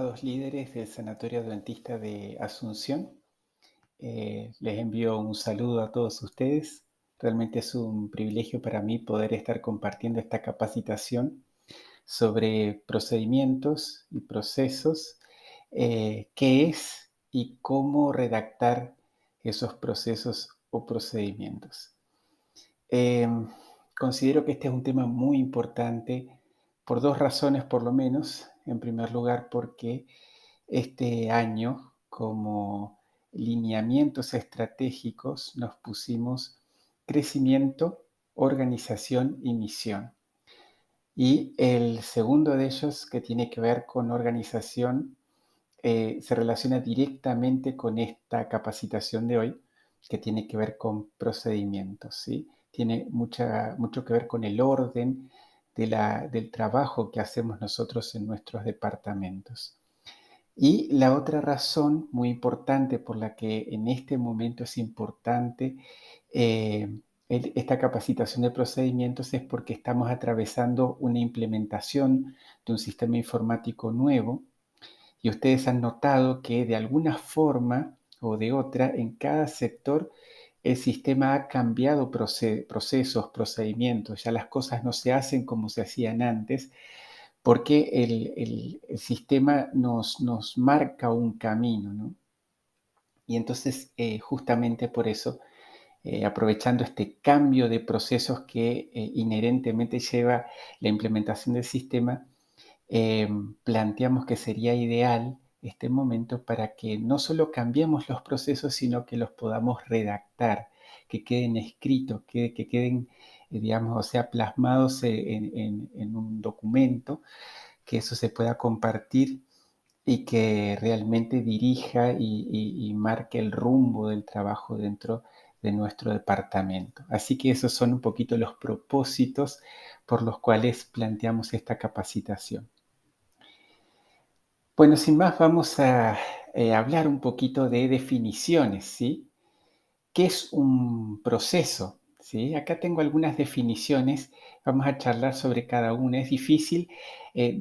estimados líderes del Sanatorio Adventista de Asunción. Les envío un saludo a todos ustedes. Realmente es un privilegio para mí poder estar compartiendo esta capacitación sobre procedimientos y procesos, qué es y cómo redactar esos procesos o procedimientos. Em, Considero que este es un tema muy importante por dos razones por lo menos. En primer lugar, porque este año, como lineamientos estratégicos, nos pusimos crecimiento, organización y misión. Y el segundo de ellos, que tiene que ver con organización, se relaciona directamente con esta capacitación de hoy, que tiene que ver con procedimientos, ¿sí? Tiene mucho que ver con el orden del trabajo que hacemos nosotros en nuestros departamentos. Y la otra razón muy importante por la que en este momento es importante esta capacitación de procedimientos es porque estamos atravesando una implementación de un sistema informático nuevo y ustedes han notado que de alguna forma o de otra en cada sector el sistema ha cambiado procesos, procedimientos, ya las cosas no se hacen como se hacían antes, porque el sistema nos marca un camino, ¿no? Y entonces, justamente por eso, aprovechando este cambio de procesos que inherentemente lleva la implementación del sistema, planteamos que sería ideal este momento para que no solo cambiemos los procesos, sino que los podamos redactar, que queden escritos, que queden, digamos, o sea, plasmados en un documento, que eso se pueda compartir y que realmente dirija y marque el rumbo del trabajo dentro de nuestro departamento. Así que esos son un poquito los propósitos por los cuales planteamos esta capacitación. Bueno, sin más, vamos a hablar un poquito de definiciones, ¿sí? ¿Qué es un proceso? ¿Sí? Acá tengo algunas definiciones, vamos a charlar sobre cada una. Es difícil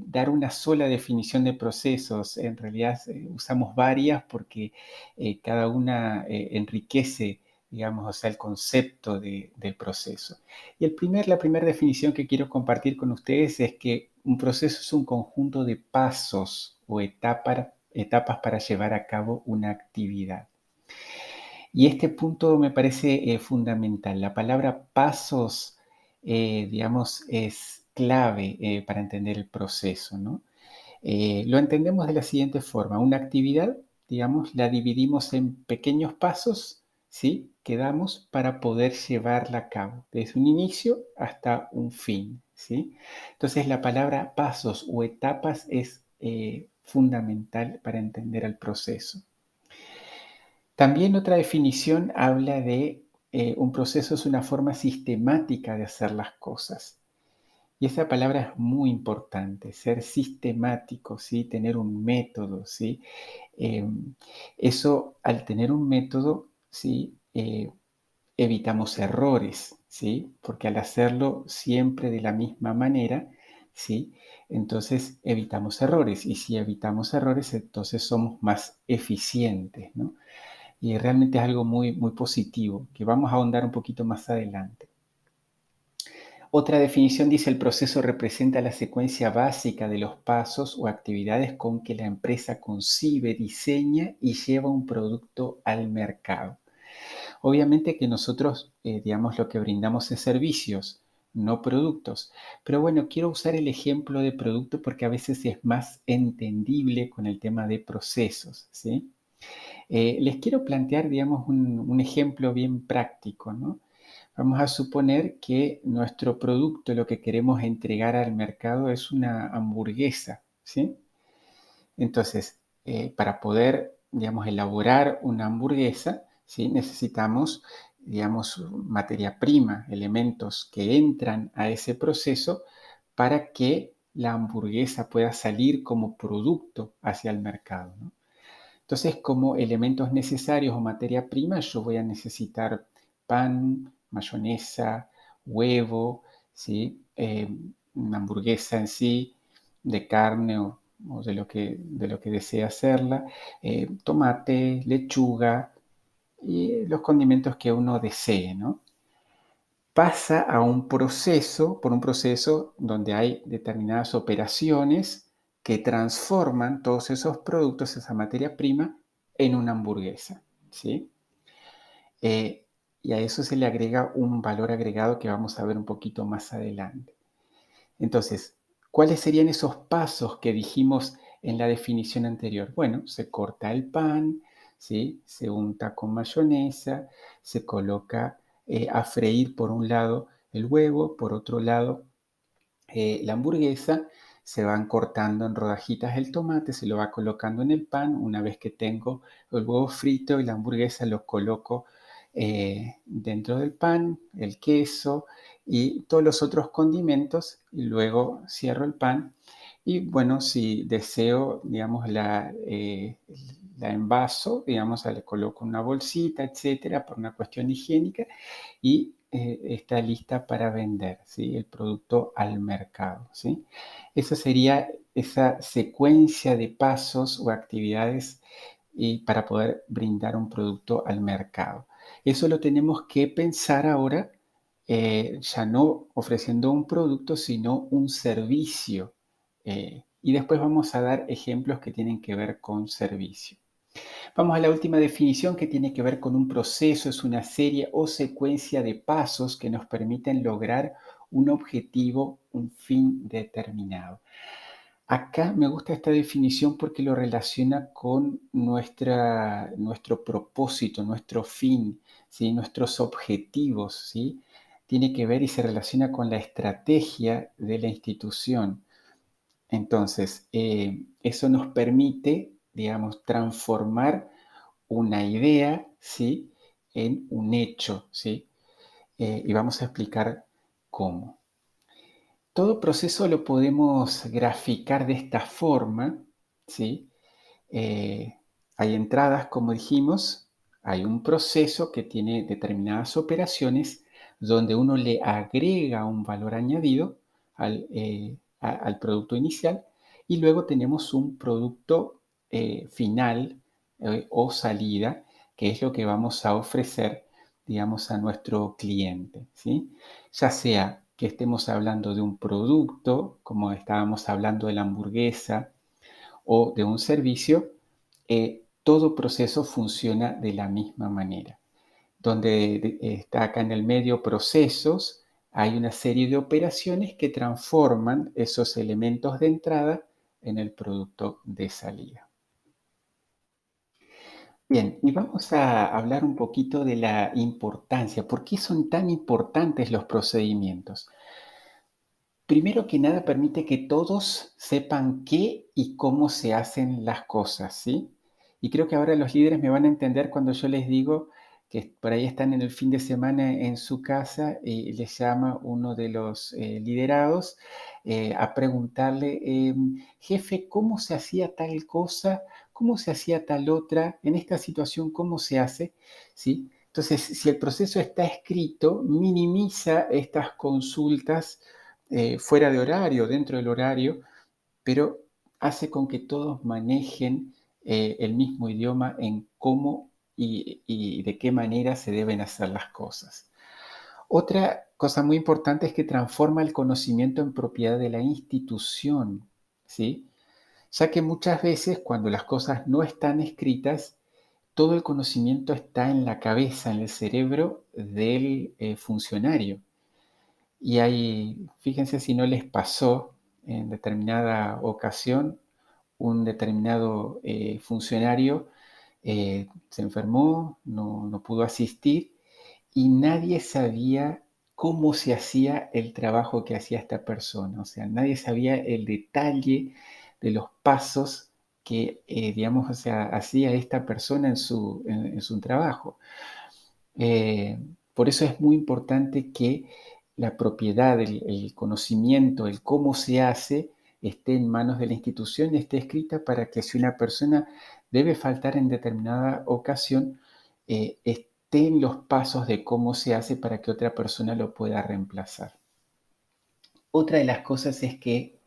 dar una sola definición de procesos, en realidad usamos varias porque cada una enriquece, digamos, o sea, el concepto del proceso. Y la primera definición que quiero compartir con ustedes es que un proceso es un conjunto de pasos o etapas para llevar a cabo una actividad. Y este punto me parece fundamental. La palabra pasos, digamos, es clave para entender el proceso, ¿no? Lo entendemos de la siguiente forma. Una actividad, digamos, la dividimos en pequeños pasos, ¿sí? Que damos para poder llevarla a cabo, desde un inicio hasta un fin, ¿sí? Entonces, la palabra pasos o etapas es fundamental para entender el proceso. También otra definición habla de un proceso es una forma sistemática de hacer las cosas. Y esa palabra es muy importante, ser sistemático, ¿sí? Tener un método, ¿sí? Eh, Eso, al tener un método, ¿sí? Evitamos errores, ¿sí? Porque al hacerlo siempre de la misma manera, ¿sí? Entonces evitamos errores. Y si evitamos errores, entonces somos más eficientes, ¿no? Y realmente es algo muy, muy positivo, que vamos a ahondar un poquito más adelante. Otra definición dice: el proceso representa la secuencia básica de los pasos o actividades con que la empresa concibe, diseña y lleva un producto al mercado. Obviamente que nosotros, digamos, lo que brindamos es servicios, no productos. Pero bueno, quiero usar el ejemplo de producto porque a veces es más entendible con el tema de procesos, ¿sí? Les quiero plantear, digamos, un ejemplo bien práctico, ¿no? Vamos a suponer que nuestro producto, lo que queremos entregar al mercado es una hamburguesa, ¿sí? Entonces, para poder, digamos, elaborar una hamburguesa, ¿sí? Necesitamos, digamos, materia prima, elementos que entran a ese proceso para que la hamburguesa pueda salir como producto hacia el mercado, ¿no? Entonces, como elementos necesarios o materia prima, yo voy a necesitar pan, mayonesa, huevo, ¿sí? Una hamburguesa en sí, de carne o o de lo que desea hacerla, tomate, lechuga y los condimentos que uno desee, ¿no? Pasa a un proceso, por un proceso donde hay determinadas operaciones que transforman todos esos productos, esa materia prima, en una hamburguesa, ¿sí? Eh, y a eso se le agrega un valor agregado que vamos a ver un poquito más adelante. Entonces, ¿cuáles serían esos pasos que dijimos en la definición anterior? Bueno, se corta el pan, ¿sí? Se unta con mayonesa, se coloca a freír por un lado el huevo, por otro lado la hamburguesa, se van cortando en rodajitas el tomate, se lo va colocando en el pan. Una vez que tengo el huevo frito y la hamburguesa, los coloco dentro del pan, el queso y todos los otros condimentos. Y luego cierro el pan. Y bueno, si deseo, digamos, la envaso, digamos, le coloco una bolsita, etcétera, por una cuestión higiénica y está lista para vender, ¿sí? El producto al mercado, ¿sí? Esa sería esa secuencia de pasos o actividades y para poder brindar un producto al mercado. Eso lo tenemos que pensar ahora, ya no ofreciendo un producto, sino un servicio. Y después vamos a dar ejemplos que tienen que ver con servicio. Vamos a la última definición que tiene que ver con un proceso, es una serie o secuencia de pasos que nos permiten lograr un objetivo, un fin determinado. Acá me gusta esta definición porque lo relaciona con nuestro propósito, nuestro fin, ¿sí? Nuestros objetivos, ¿sí? Tiene que ver y se relaciona con la estrategia de la institución. Entonces, eso nos permite, digamos, transformar una idea, ¿sí? En un hecho, ¿sí? Y vamos a explicar cómo. Todo proceso lo podemos graficar de esta forma, ¿sí? Eh, Hay entradas, como dijimos, hay un proceso que tiene determinadas operaciones donde uno le agrega un valor añadido al producto inicial y luego tenemos un producto final o salida, que es lo que vamos a ofrecer, digamos, a nuestro cliente, ¿sí? Ya sea que estemos hablando de un producto, como estábamos hablando de la hamburguesa, o de un servicio, todo proceso funciona de la misma manera. Donde está acá en el medio procesos, hay una serie de operaciones que transforman esos elementos de entrada en el producto de salida. Bien, y vamos a hablar un poquito de la importancia. ¿Por qué son tan importantes los procedimientos? Primero que nada, permite que todos sepan qué y cómo se hacen las cosas, ¿sí? Y creo que ahora los líderes me van a entender cuando yo les digo que por ahí están en el fin de semana en su casa y les llama uno de los liderados a preguntarle, jefe, ¿cómo se hacía tal cosa? ¿Cómo se hacía tal otra? En esta situación, ¿cómo se hace? ¿Sí? Entonces, si el proceso está escrito, minimiza estas consultas fuera de horario, dentro del horario, pero hace con que todos manejen el mismo idioma en cómo y de qué manera se deben hacer las cosas. Otra cosa muy importante es que transforma el conocimiento en propiedad de la institución, ¿sí? Ya que muchas veces cuando las cosas no están escritas, todo el conocimiento está en la cabeza, en el cerebro del funcionario. Y hay, fíjense si no les pasó en determinada ocasión, un determinado funcionario se enfermó, no pudo asistir y nadie sabía cómo se hacía el trabajo que hacía esta persona. O sea, nadie sabía el detalle de los pasos que, digamos, o sea, hacía esta persona en su trabajo. Eh, por eso es muy importante que la propiedad, el conocimiento, el cómo se hace, esté en manos de la institución, esté escrita para que si una persona debe faltar en determinada ocasión, estén los pasos de cómo se hace para que otra persona lo pueda reemplazar. Otra de las cosas es que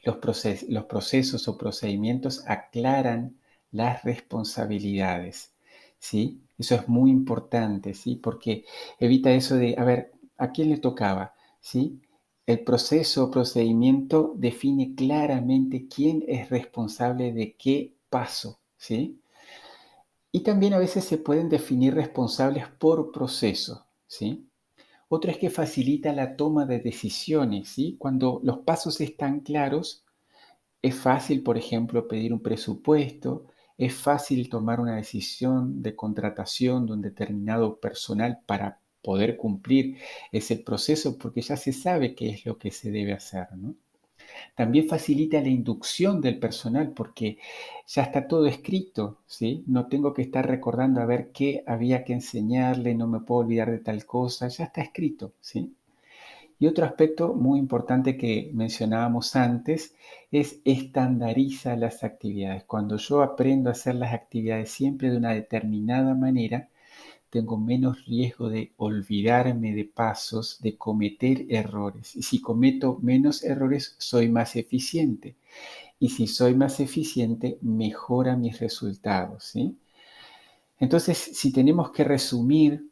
Los procesos o procedimientos aclaran las responsabilidades, ¿sí? Eso es muy importante, ¿sí? Porque evita eso de, a ver, ¿a quién le tocaba? ¿Sí? El proceso o procedimiento define claramente quién es responsable de qué paso, ¿sí? Y también a veces se pueden definir responsables por proceso, ¿sí? Otro es que facilita la toma de decisiones, ¿sí? Cuando los pasos están claros, es fácil, por ejemplo, pedir un presupuesto, es fácil tomar una decisión de contratación de un determinado personal para poder cumplir ese proceso porque ya se sabe qué es lo que se debe hacer, ¿no? También facilita la inducción del personal porque ya está todo escrito, ¿sí? No tengo que estar recordando a ver qué había que enseñarle, no me puedo olvidar de tal cosa, ya está escrito, ¿sí? Y otro aspecto muy importante que mencionábamos antes es estandariza las actividades. Cuando yo aprendo a hacer las actividades siempre de una determinada manera, tengo menos riesgo de olvidarme de pasos, de cometer errores. Y si cometo menos errores, soy más eficiente. Y si soy más eficiente, mejora mis resultados, ¿sí? Entonces, si tenemos que resumir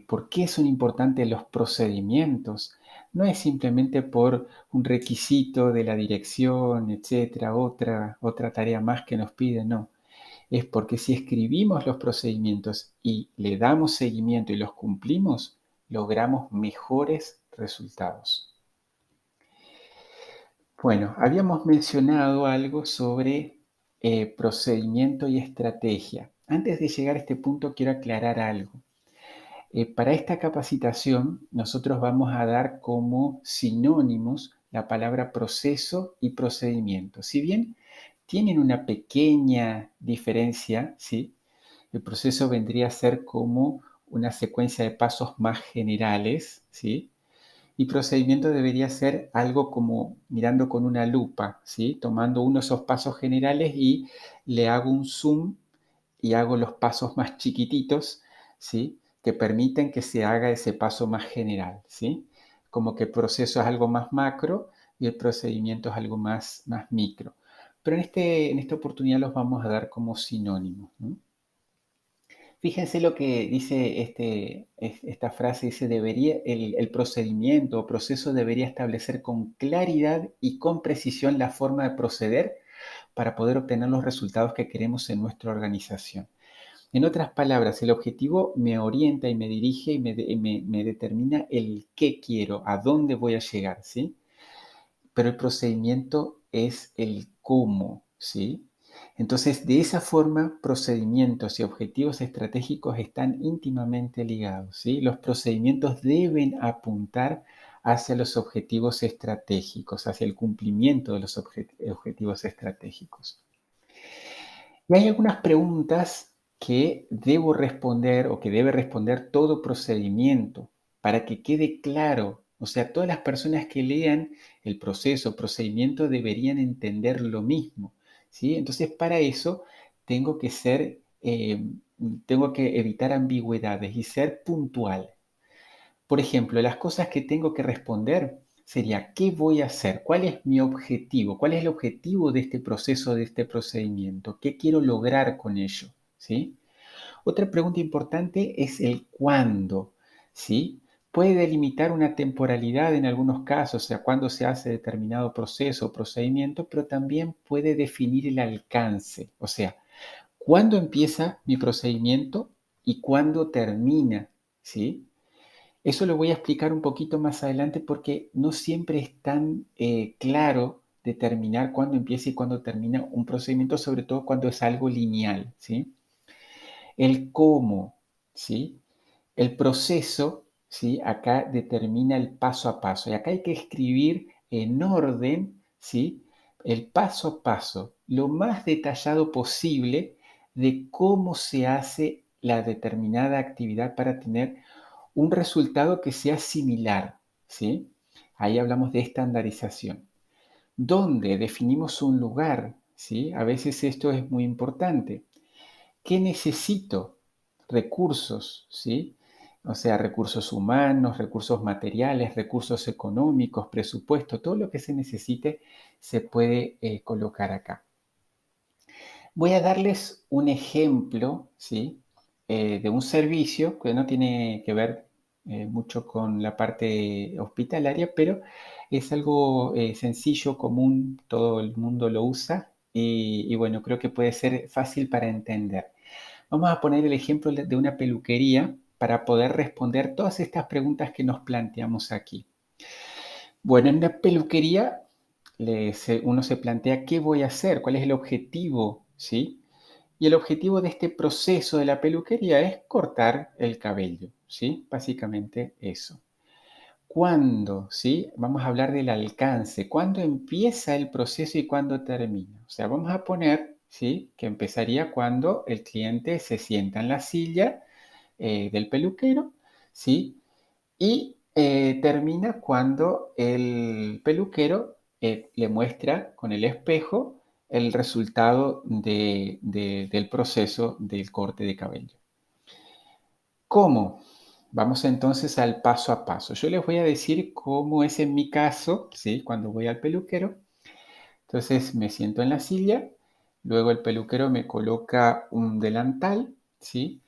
por qué son importantes los procedimientos, no es simplemente por un requisito de la dirección, etcétera, otra tarea más que nos pide, no. Es porque si escribimos los procedimientos y le damos seguimiento y los cumplimos, logramos mejores resultados. Bueno, habíamos mencionado algo sobre procedimiento y estrategia. Antes de llegar a este punto, quiero aclarar algo. Para esta capacitación, nosotros vamos a dar como sinónimos la palabra proceso y procedimiento. Si bien tienen una pequeña diferencia, ¿sí? El proceso vendría a ser como una secuencia de pasos más generales, ¿sí? Y procedimiento debería ser algo como mirando con una lupa, ¿sí? Tomando uno de esos pasos generales y le hago un zoom y hago los pasos más chiquititos, ¿sí? Que permiten que se haga ese paso más general, ¿sí? Como que el proceso es algo más macro y el procedimiento es algo más micro. Pero en esta oportunidad los vamos a dar como sinónimos, ¿no? Fíjense lo que dice esta frase, dice, el procedimiento o proceso debería establecer con claridad y con precisión la forma de proceder para poder obtener los resultados que queremos en nuestra organización. En otras palabras, el objetivo me orienta y me dirige y me determina el qué quiero, a dónde voy a llegar, ¿sí? Pero el procedimiento es el cómo, ¿sí? Entonces, de esa forma, procedimientos y objetivos estratégicos están íntimamente ligados, ¿sí? Los procedimientos deben apuntar hacia los objetivos estratégicos, hacia el cumplimiento de los objetivos estratégicos. Y hay algunas preguntas que debo responder o que debe responder todo procedimiento para que quede claro. O sea, todas las personas que lean el proceso, procedimiento, deberían entender lo mismo, ¿sí? Entonces, para eso tengo que tengo que evitar ambigüedades y ser puntual. Por ejemplo, las cosas que tengo que responder sería, ¿qué voy a hacer? ¿Cuál es mi objetivo? ¿Cuál es el objetivo de este proceso, de este procedimiento? ¿Qué quiero lograr con ello? ¿Sí? Otra pregunta importante es el cuándo. ¿Sí? Puede delimitar una temporalidad en algunos casos, o sea, cuándo se hace determinado proceso o procedimiento, pero también puede definir el alcance, o sea, cuándo empieza mi procedimiento y cuándo termina. ¿Sí? Eso lo voy a explicar un poquito más adelante porque no siempre es tan claro determinar cuándo empieza y cuándo termina un procedimiento, sobre todo cuando es algo lineal, ¿sí? El cómo, ¿sí? El proceso, ¿sí? Acá determina el paso a paso. Y acá hay que escribir en orden, ¿sí? El paso a paso, lo más detallado posible de cómo se hace la determinada actividad para tener un resultado que sea similar, ¿sí? Ahí hablamos de estandarización. ¿Dónde definimos un lugar? ¿Sí? A veces esto es muy importante. ¿Qué necesito? Recursos, ¿sí? O sea, recursos humanos, recursos materiales, recursos económicos, presupuesto, todo lo que se necesite se puede colocar acá. Voy a darles un ejemplo, ¿sí? De un servicio que no tiene que ver mucho con la parte hospitalaria, pero es algo sencillo, común, todo el mundo lo usa y bueno, creo que puede ser fácil para entender. Vamos a poner el ejemplo de una peluquería para poder responder todas estas preguntas que nos planteamos aquí. Bueno, en una peluquería uno se plantea qué voy a hacer, cuál es el objetivo, ¿sí? Y el objetivo de este proceso de la peluquería es cortar el cabello, ¿sí? Básicamente eso. ¿Cuándo? ¿Sí? Vamos a hablar del alcance. ¿Cuándo empieza el proceso y cuándo termina? O sea, vamos a poner, ¿sí? Que empezaría cuando el cliente se sienta en la silla del peluquero, ¿sí? Y termina cuando el peluquero le muestra con el espejo el resultado del proceso del corte de cabello. ¿Cómo? Vamos entonces al paso a paso. Yo les voy a decir cómo es en mi caso, ¿sí? Cuando voy al peluquero. Entonces me siento en la silla, luego el peluquero me coloca un delantal, ¿sí?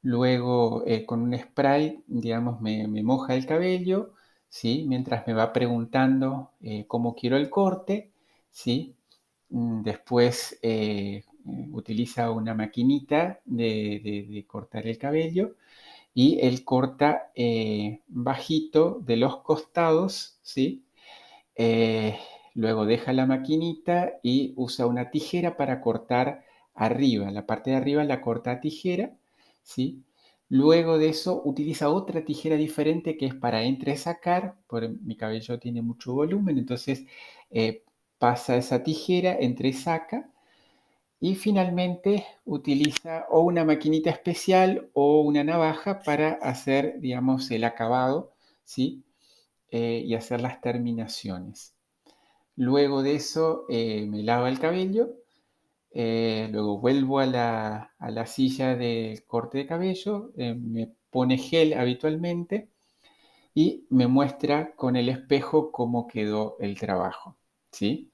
Luego, con un spray, digamos, me moja el cabello, ¿sí? Mientras me va preguntando cómo quiero el corte, ¿sí? Después utiliza una maquinita de cortar el cabello y él corta bajito de los costados, ¿sí? Eh, Luego deja la maquinita y usa una tijera para cortar arriba. La parte de arriba la corta a tijera, ¿sí? Luego de eso utiliza otra tijera diferente que es para entresacar, porque mi cabello tiene mucho volumen, entonces pasa esa tijera, entresaca y finalmente utiliza o una maquinita especial o una navaja para hacer, digamos, el acabado, ¿sí? Y hacer las terminaciones. Luego de eso me lava el cabello, luego vuelvo a la silla de corte de cabello, me pone gel habitualmente y me muestra con el espejo cómo quedó el trabajo, ¿sí?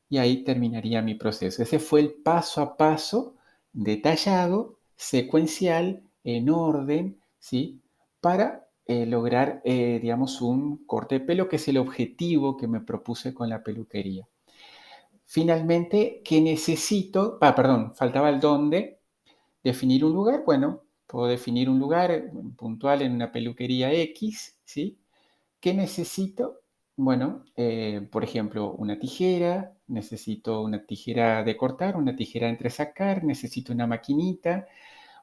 Y ahí terminaría mi proceso. Ese fue el paso a paso detallado, secuencial, en orden, ¿sí? Para lograr, digamos, un corte de pelo, que es el objetivo que me propuse con la peluquería. Finalmente, ¿qué necesito? Perdón, faltaba el dónde. Definir un lugar. Bueno, puedo definir un lugar puntual en una peluquería X, ¿sí? ¿Qué necesito? Bueno, por ejemplo, una tijera, necesito una tijera de cortar, una tijera de entresacar, necesito una maquinita,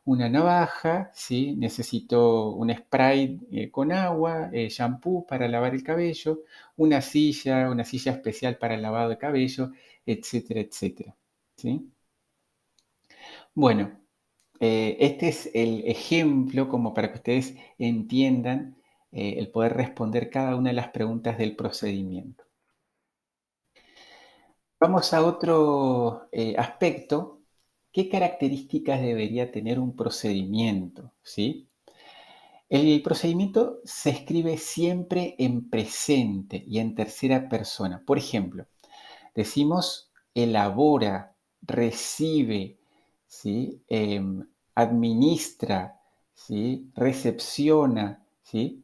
una navaja, ¿sí? Necesito un spray con agua, shampoo para lavar el cabello, una silla especial para el lavado de cabello, etcétera, etcétera, ¿sí? Bueno, este es el ejemplo como para que ustedes entiendan el poder responder cada una de las preguntas del procedimiento. Vamos a otro aspecto. ¿Qué características debería tener un procedimiento? ¿Sí? El procedimiento se escribe siempre en presente y en tercera persona. Por ejemplo, decimos elabora, recibe, ¿sí? Administra, ¿sí? Recepciona, ¿sí?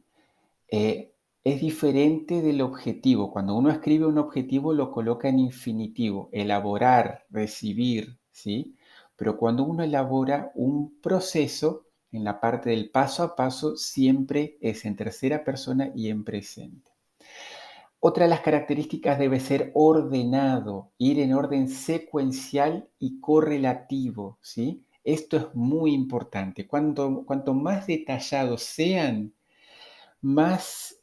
Es diferente del objetivo. Cuando uno escribe un objetivo lo coloca en infinitivo, elaborar, recibir, ¿sí? Pero cuando uno elabora un proceso, en la parte del paso a paso, siempre es en tercera persona y en presente. Otra de las características debe ser ordenado, ir en orden secuencial y correlativo, ¿sí? Esto es muy importante. Cuanto más detallados sean, más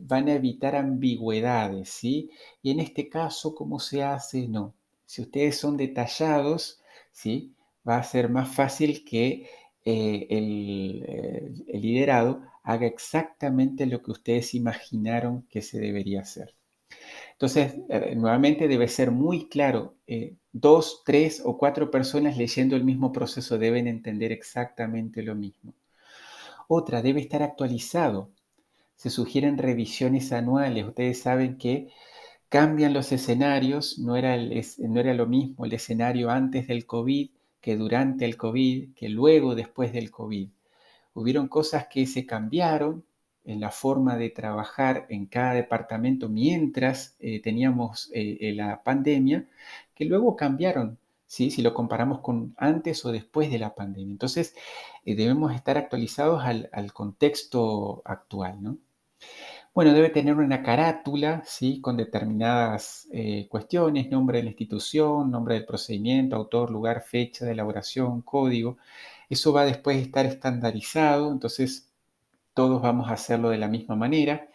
van a evitar ambigüedades, ¿sí? Y en este caso, ¿cómo se hace? No. Si ustedes son detallados, ¿sí? Va a ser más fácil que el liderado haga exactamente lo que ustedes imaginaron que se debería hacer. Entonces, nuevamente debe ser muy claro. Dos, tres o cuatro personas leyendo el mismo proceso deben entender exactamente lo mismo. Otra, debe estar actualizado. Se sugieren revisiones anuales. Ustedes saben que cambian los escenarios, no era lo mismo el escenario antes del COVID que durante el COVID, que luego después del COVID. Hubieron cosas que se cambiaron en la forma de trabajar en cada departamento mientras teníamos la pandemia, que luego cambiaron, ¿sí? Si lo comparamos con antes o después de la pandemia. Entonces, debemos estar actualizados al contexto actual, ¿no? Bueno, debe tener una carátula, ¿sí? Con determinadas cuestiones, nombre de la institución, nombre del procedimiento, autor, lugar, fecha de elaboración, código. Eso va después a estar estandarizado, entonces todos vamos a hacerlo de la misma manera.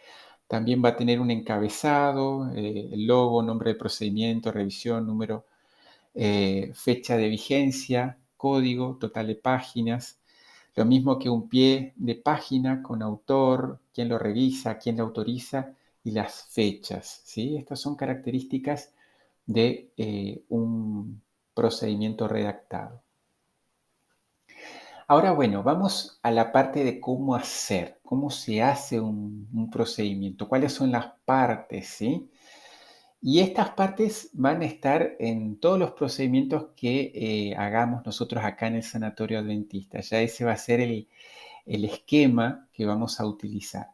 También va a tener un encabezado, el logo, nombre del procedimiento, revisión, número, fecha de vigencia, código, total de páginas. Lo mismo que un pie de página con autor, quién lo revisa, quién lo autoriza y las fechas, ¿sí? Estas son características de un procedimiento redactado. Ahora, bueno, vamos a la parte de cómo hacer, cómo se hace un procedimiento, cuáles son las partes, ¿sí? Y estas partes van a estar en todos los procedimientos que hagamos nosotros acá en el Sanatorio Adventista. Ya ese va a ser el esquema que vamos a utilizar.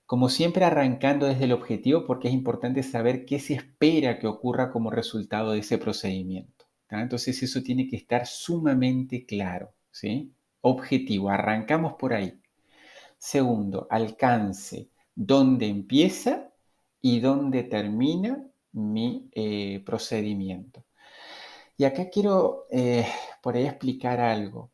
Como siempre, arrancando desde el objetivo, porque es importante saber qué se espera que ocurra como resultado de ese procedimiento. ¿Tá? Entonces, eso tiene que estar sumamente claro, ¿sí? Objetivo, arrancamos por ahí. Segundo, alcance, dónde empieza y dónde termina mi procedimiento. Y acá quiero por ahí explicar algo.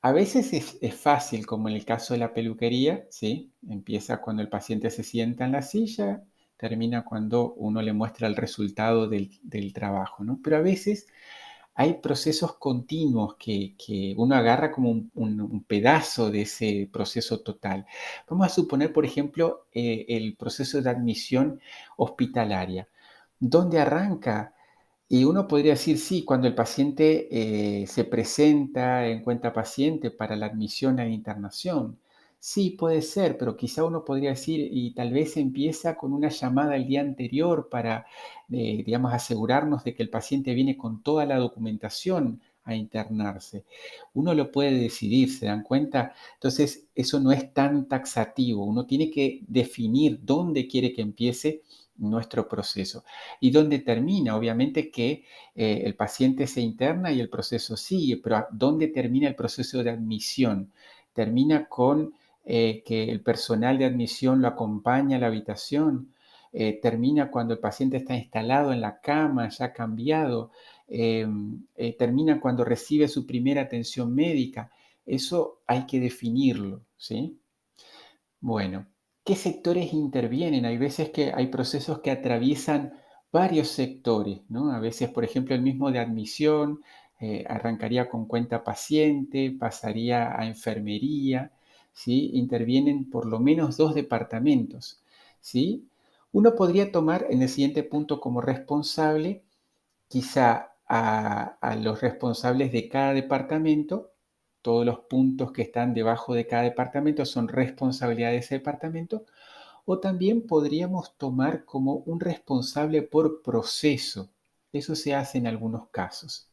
A veces es fácil, como en el caso de la peluquería, ¿sí? Empieza cuando el paciente se sienta en la silla, termina cuando uno le muestra el resultado del trabajo, ¿no? Pero a veces hay procesos continuos que uno agarra como un pedazo de ese proceso total. Vamos a suponer, por ejemplo, el proceso de admisión hospitalaria. ¿Dónde arranca? Y uno podría decir, sí, cuando el paciente se presenta en cuenta paciente para la admisión a la internación. Sí, puede ser, pero quizá uno podría decir, y tal vez empieza con una llamada el día anterior para, digamos, asegurarnos de que el paciente viene con toda la documentación a internarse. Uno lo puede decidir, ¿se dan cuenta? Entonces, eso no es tan taxativo. Uno tiene que definir dónde quiere que empiece nuestro proceso. ¿Y dónde termina? Obviamente que el paciente se interna y el proceso sigue, pero ¿dónde termina el proceso de admisión? Termina con que el personal de admisión lo acompaña a la habitación, termina cuando el paciente está instalado en la cama, ya cambiado, eh, termina cuando recibe su primera atención médica. Eso hay que definirlo, ¿sí? Bueno, ¿qué sectores intervienen? Hay veces que hay procesos que atraviesan varios sectores, ¿no? A veces, por ejemplo, el mismo de admisión arrancaría con cuenta paciente, pasaría a enfermería, ¿sí? Intervienen por lo menos dos departamentos, ¿sí? Uno podría tomar en el siguiente punto como responsable quizá a los responsables de cada departamento. Todos los puntos que están debajo de cada departamento son responsabilidad de ese departamento, o también podríamos tomar como un responsable por proceso. Eso se hace en algunos casos.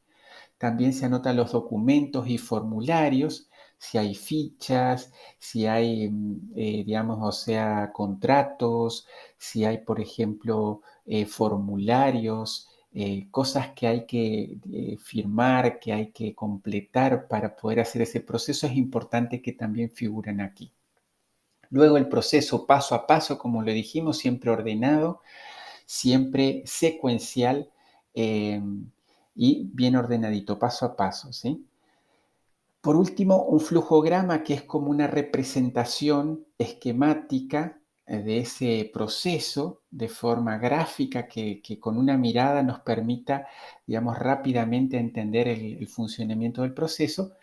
También se anotan los documentos y formularios, si hay fichas, si hay, digamos, o sea, contratos, si hay, por ejemplo, formularios, cosas que hay que firmar, que hay que completar para poder hacer ese proceso, es importante que también figuren aquí. Luego el proceso paso a paso, como lo dijimos, siempre ordenado, siempre secuencial eh, y bien ordenadito, paso a paso, ¿sí? Por último, un flujograma que es como una representación esquemática de ese proceso de forma gráfica que con una mirada nos permita, digamos, rápidamente entender el funcionamiento del proceso.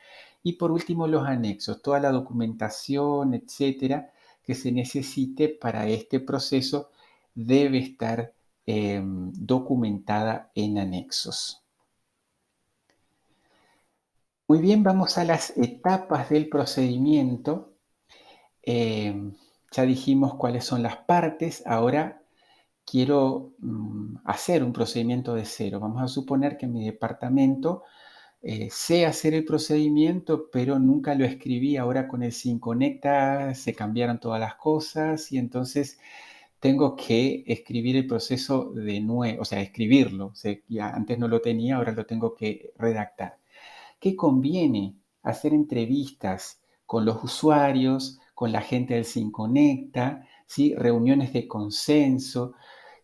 Y por último, los anexos, toda la documentación, etcétera, que se necesite para este proceso debe estar documentada en anexos. Muy bien, vamos a las etapas del procedimiento. ya dijimos cuáles son las partes, ahora quiero hacer un procedimiento de cero. Vamos a suponer que en mi departamento sé hacer el procedimiento, pero nunca lo escribí. Ahora con el SynConecta se cambiaron todas las cosas y entonces tengo que escribir el proceso de nuevo, o sea, escribirlo. O sea, ya antes no lo tenía, ahora lo tengo que redactar. ¿Qué conviene? Hacer entrevistas con los usuarios, con la gente del SynConecta, ¿sí? Reuniones de consenso.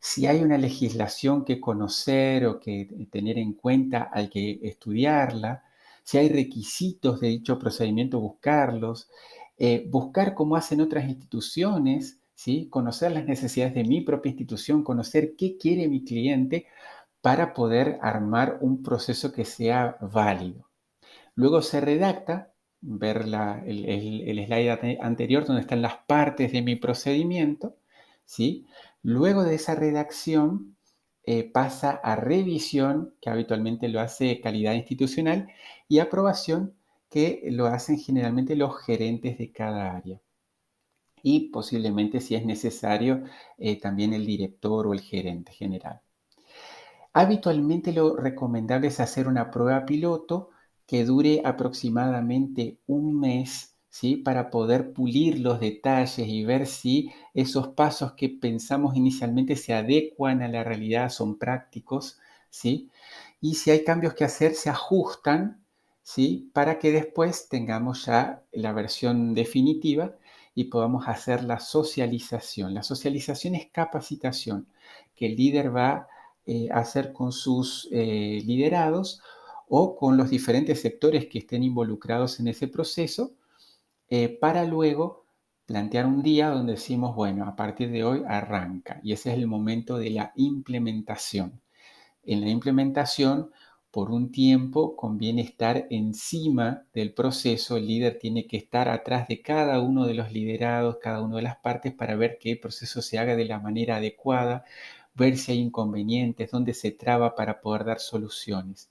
Si hay una legislación que conocer o que tener en cuenta, hay que estudiarla. Si hay requisitos de dicho procedimiento, buscarlos. Buscar cómo hacen otras instituciones, ¿sí? Conocer las necesidades de mi propia institución, conocer qué quiere mi cliente para poder armar un proceso que sea válido. Luego se redacta, ver el slide anterior donde están las partes de mi procedimiento, ¿sí? Luego de esa redacción pasa a revisión, que habitualmente lo hace calidad institucional, y aprobación, que lo hacen generalmente los gerentes de cada área. Y posiblemente, si es necesario, también el director o el gerente general. Habitualmente lo recomendable es hacer una prueba piloto que dure aproximadamente un mes, ¿sí? Para poder pulir los detalles y ver si esos pasos que pensamos inicialmente se adecuan a la realidad, son prácticos, ¿sí? Y si hay cambios que hacer, se ajustan, ¿sí? Para que después tengamos ya la versión definitiva y podamos hacer la socialización. La socialización es capacitación que el líder va hacer con sus liderados o con los diferentes sectores que estén involucrados en ese proceso, para luego plantear un día donde decimos, bueno, a partir de hoy arranca. Y ese es el momento de la implementación. En la implementación, por un tiempo, conviene estar encima del proceso. El líder tiene que estar atrás de cada uno de los liderados, cada una de las partes, para ver que el proceso se haga de la manera adecuada, ver si hay inconvenientes, dónde se traba para poder dar soluciones.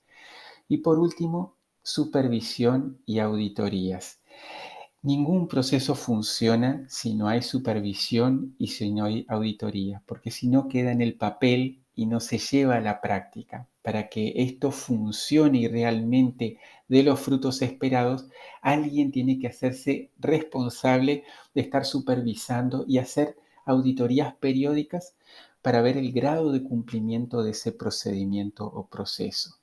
Y por último, supervisión y auditorías. Ningún proceso funciona si no hay supervisión y si no hay auditoría, porque si no queda en el papel y no se lleva a la práctica. Para que esto funcione y realmente dé los frutos esperados, alguien tiene que hacerse responsable de estar supervisando y hacer auditorías periódicas para ver el grado de cumplimiento de ese procedimiento o proceso.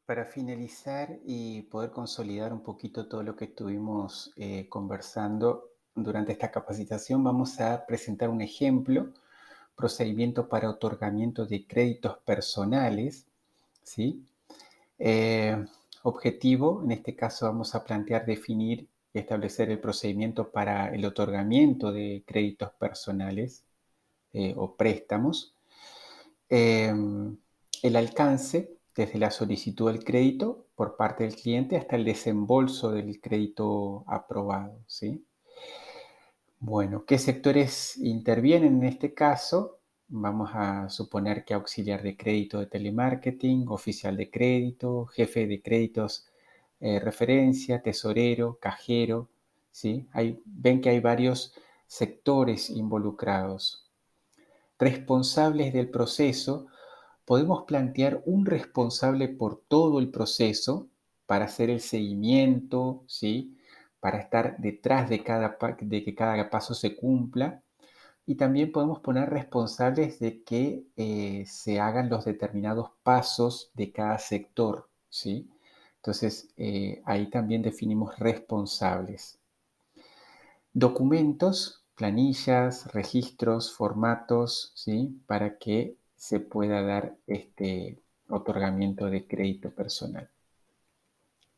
Para finalizar y poder consolidar un poquito todo lo que estuvimos conversando durante esta capacitación, vamos a presentar un ejemplo, procedimiento para otorgamiento de créditos personales, ¿sí? Eh, Objetivo, en este caso vamos a plantear definir y establecer el procedimiento para el otorgamiento de créditos personales o préstamos. Eh, el alcance desde la solicitud del crédito por parte del cliente hasta el desembolso del crédito aprobado, ¿sí? Bueno, ¿qué sectores intervienen en este caso? Vamos a suponer que auxiliar de crédito de telemarketing, oficial de crédito, jefe de créditos, referencia, tesorero, cajero, ¿sí? Ven que hay varios sectores involucrados. Responsables del proceso, podemos plantear un responsable por todo el proceso para hacer el seguimiento, ¿sí? Para estar detrás de que cada paso se cumpla. Y también podemos poner responsables de que se hagan los determinados pasos de cada sector, ¿sí? Entonces, ahí también definimos responsables. Documentos, planillas, registros, formatos, ¿sí? Para que se pueda dar este otorgamiento de crédito personal.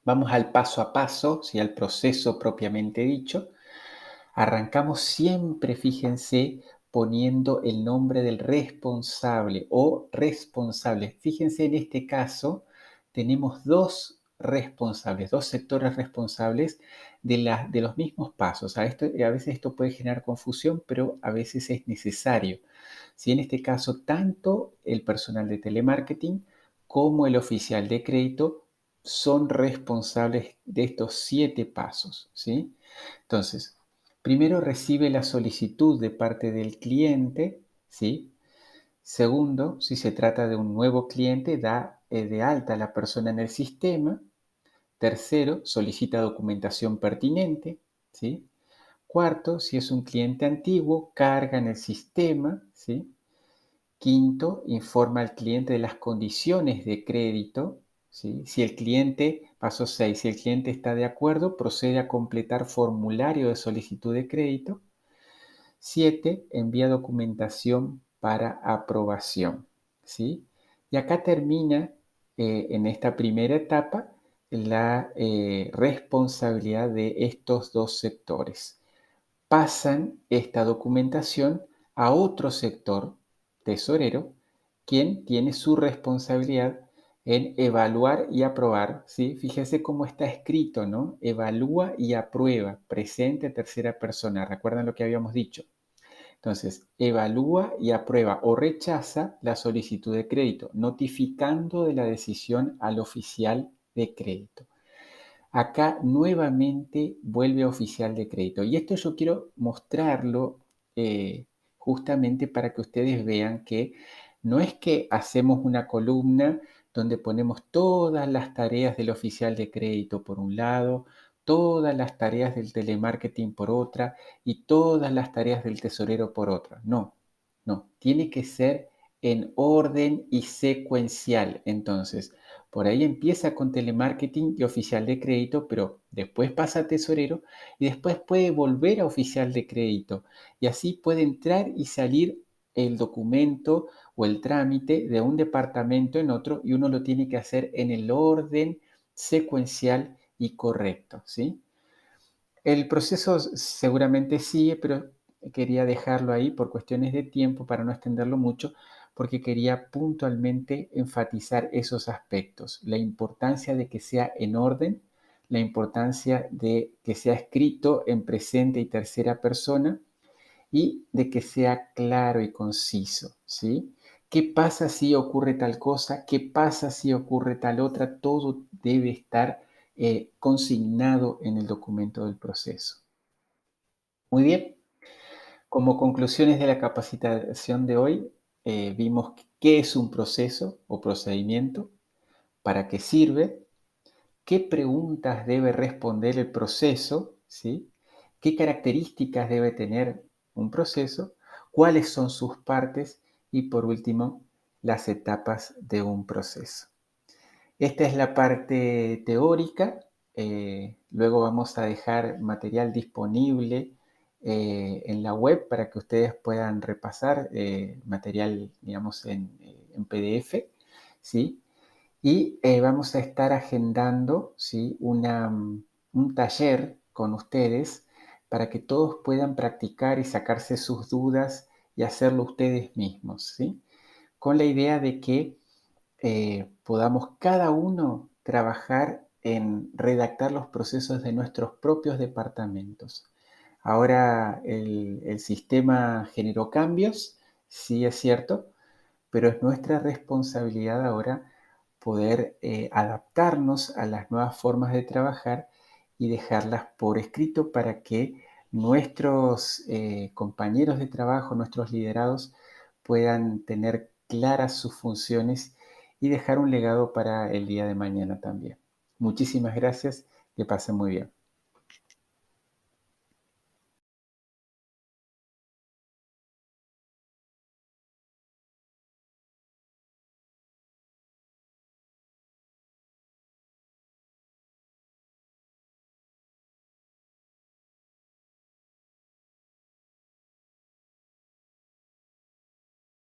Vamos al paso a paso, ¿sí? Al proceso propiamente dicho. Arrancamos siempre, fíjense, poniendo el nombre del responsable o responsables. Fíjense, en este caso tenemos dos responsables, dos sectores responsables de los mismos pasos. A veces esto puede generar confusión, pero a veces es necesario. Si en este caso, tanto el personal de telemarketing como el oficial de crédito son responsables de estos 7 pasos, ¿sí? Entonces, primero recibe la solicitud de parte del cliente, ¿sí? Segundo, si se trata de un nuevo cliente, da de alta a la persona en el sistema. Tercero, solicita documentación pertinente, ¿sí? Cuarto, si es un cliente antiguo, carga en el sistema, ¿sí? Quinto, informa al cliente de las condiciones de crédito, ¿sí? Si el cliente, paso 6, si el cliente está de acuerdo, procede a completar formulario de solicitud de crédito. 7, envía documentación para aprobación, ¿sí? Y acá termina en esta primera etapa la responsabilidad de estos dos sectores. Pasan esta documentación a otro sector, tesorero, quien tiene su responsabilidad en evaluar y aprobar, ¿sí? Fíjese cómo está escrito, ¿no? Evalúa y aprueba, presente tercera persona. ¿Recuerdan lo que habíamos dicho? Entonces, evalúa y aprueba o rechaza la solicitud de crédito, notificando de la decisión al oficial de crédito. Acá nuevamente vuelve a oficial de crédito. Y esto yo quiero mostrarlo justamente para que ustedes vean que no es que hacemos una columna donde ponemos todas las tareas del oficial de crédito por un lado, todas las tareas del telemarketing por otra y todas las tareas del tesorero por otra. No, no, tiene que ser en orden y secuencial. Entonces, por ahí empieza con telemarketing y oficial de crédito, pero después pasa a tesorero y después puede volver a oficial de crédito. Y así puede entrar y salir el documento o el trámite de un departamento en otro y uno lo tiene que hacer en el orden secuencial y correcto, ¿sí? El proceso seguramente sigue, pero quería dejarlo ahí por cuestiones de tiempo para no extenderlo mucho, porque quería puntualmente enfatizar esos aspectos, la importancia de que sea en orden, la importancia de que sea escrito en presente y tercera persona y de que sea claro y conciso, ¿sí? ¿Qué pasa si ocurre tal cosa? ¿Qué pasa si ocurre tal otra? Todo debe estar consignado en el documento del proceso. Muy bien, como conclusiones de la capacitación de hoy, vimos qué es un proceso o procedimiento, para qué sirve, qué preguntas debe responder el proceso, ¿sí? ¿Qué características debe tener un proceso? ¿Cuáles son sus partes? Y por último, las etapas de un proceso. Esta es la parte teórica. Luego vamos a dejar material disponible en la web para que ustedes puedan repasar material, digamos, en PDF, ¿sí? Y vamos a estar agendando, ¿sí? Un taller con ustedes para que todos puedan practicar y sacarse sus dudas y hacerlo ustedes mismos, ¿sí? Con la idea de que podamos cada uno trabajar en redactar los procesos de nuestros propios departamentos. Ahora el sistema generó cambios, sí es cierto, pero es nuestra responsabilidad ahora poder adaptarnos a las nuevas formas de trabajar y dejarlas por escrito para que nuestros compañeros de trabajo, nuestros liderados, puedan tener claras sus funciones y dejar un legado para el día de mañana también. Muchísimas gracias, que pasen muy bien.